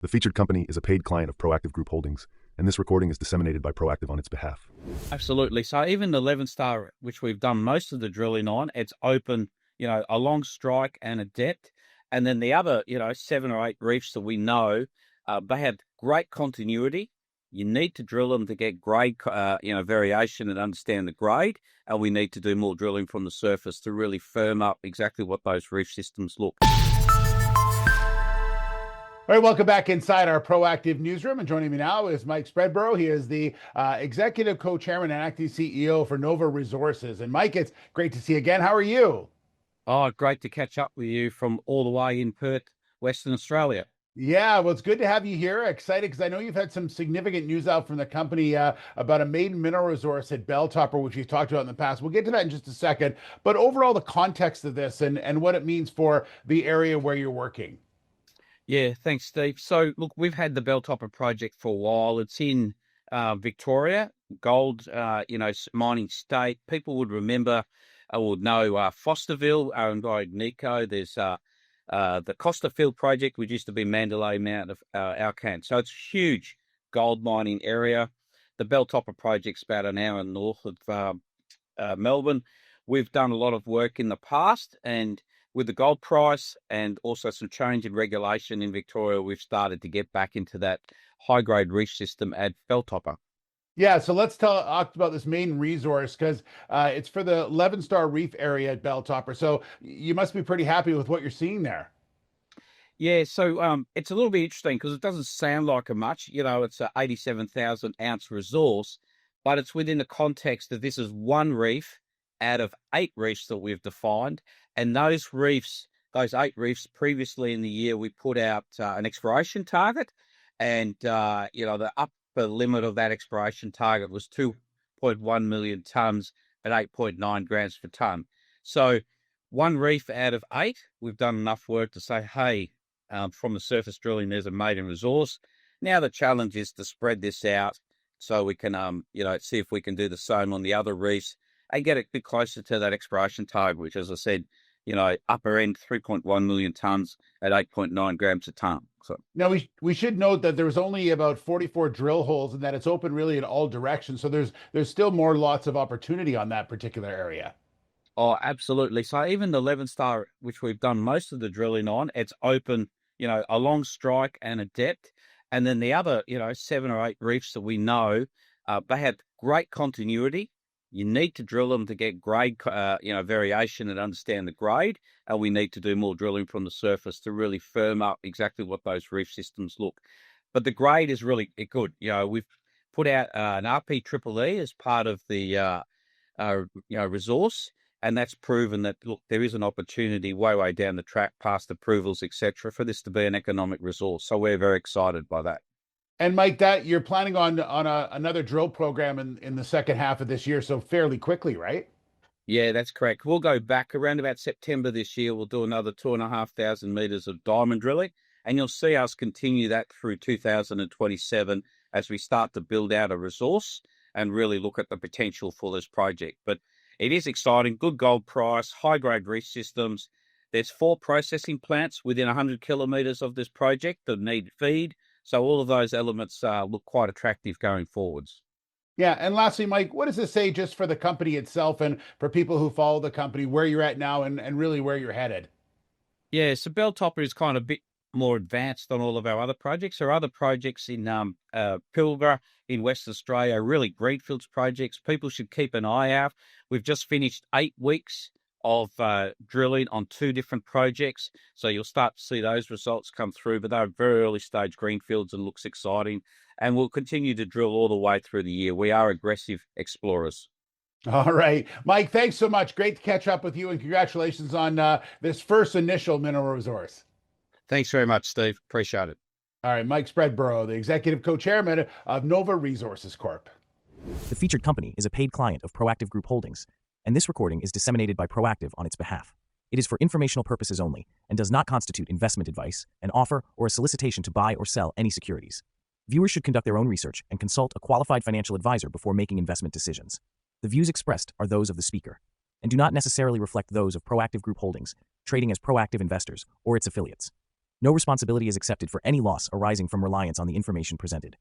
The featured company is a paid client of Proactive Group Holdings, and this recording is disseminated by Proactive on its behalf. Absolutely. So even the Leven Star, which we've done most of the drilling on, it's open, a long strike and a depth. And then the other, 7 or 8 reefs that we know, they have great continuity. You need to drill them to get grade, variation and understand the grade. And we need to do more drilling from the surface to really firm up exactly what those reef systems look. All right, welcome back inside our Proactive newsroom. And joining me now is Mike Spreadborough. He is the executive co-chairman and acting CEO for Novo Resources. And Mike, it's great to see you again. How are you? Oh, great to catch up with you from all the way in Perth, Western Australia. Yeah, well, it's good to have you here. Excited because I know you've had some significant news out from the company about a maiden mineral resource at Belltopper, which we've talked about in the past. We'll get to that in just a second. But overall, the context of this and what it means for the area where you're working. Yeah, thanks, Steve. So, look, we've had the Belltopper project for a while. It's in Victoria, gold, mining state. People would remember or would know Fosterville, owned by Nico. There's the Costerfield project, which used to be Mandalay Mount of Alcan. So it's a huge gold mining area. The Belltopper project's about an hour north of Melbourne. We've done a lot of work in the past, and with the gold price and also some change in regulation in Victoria, we've started to get back into that high-grade reef system at Belltopper. Yeah, so let's talk about this main resource because it's for the Leven Star Reef area at Belltopper. So you must be pretty happy with what you're seeing there. Yeah, so it's a little bit interesting because it doesn't sound like a much. It's an 87,000 ounce resource, but it's within the context that this is one reef out of 8 reefs that we've defined. And those reefs, those 8 reefs, previously in the year, we put out an exploration target. And, the upper limit of that exploration target was 2.1 million tonnes at 8.9 grams per tonne. So one reef out of 8, we've done enough work to say, hey, from the surface drilling, there's a maiden resource. Now the challenge is to spread this out so we can, see if we can do the same on the other reefs and get a bit closer to that exploration target, which, as I said, upper end 3.1 million tonnes at 8.9 grams a tonne. So now we should note that there's only about 44 drill holes and that it's open really in all directions. So there's still lots of opportunity on that particular area. Oh, absolutely. So even the Leven Star, which we've done most of the drilling on, it's open, a long strike and a depth. And then the other, 7 or 8 reefs that we know, they have great continuity. You need to drill them to get grade, variation and understand the grade. And we need to do more drilling from the surface to really firm up exactly what those reef systems look. But the grade is really good. We've put out an RPEEE as part of the, resource. And that's proven that, look, there is an opportunity way down the track, past approvals, etc., for this to be an economic resource. So we're very excited by that. And Mike, that you're planning on another drill program in the second half of this year, so fairly quickly, right? Yeah, that's correct. We'll go back around about September this year. We'll do another 2,500 meters of diamond drilling, and you'll see us continue that through 2027 as we start to build out a resource and really look at the potential for this project. But it is exciting, good gold price, high-grade reef systems. There's 4 processing plants within 100 kilometers of this project that need feed. So all of those elements look quite attractive going forwards. Yeah. And lastly, Mike, what does this say just for the company itself and for people who follow the company, where you're at now and really where you're headed? Yeah, so Belltopper is kind of a bit more advanced than all of our other projects. Our other projects in Pilbara in Western Australia are really greenfields projects. People should keep an eye out. We've just finished 8 weeks of drilling on 2 different projects. So you'll start to see those results come through, but they're very early stage greenfields and looks exciting. And we'll continue to drill all the way through the year. We are aggressive explorers. All right, Mike, thanks so much. Great to catch up with you and congratulations on this first initial mineral resource. Thanks very much, Steve. Appreciate it. All right, Mike Spreadborough, the executive co-chairman of Novo Resources Corp. The featured company is a paid client of Proactive Group Holdings, and this recording is disseminated by Proactive on its behalf. It is for informational purposes only and does not constitute investment advice, an offer, or a solicitation to buy or sell any securities. Viewers should conduct their own research and consult a qualified financial advisor before making investment decisions. The views expressed are those of the speaker and do not necessarily reflect those of Proactive Group Holdings, trading as proactive investors, or its affiliates. No responsibility is accepted for any loss arising from reliance on the information presented.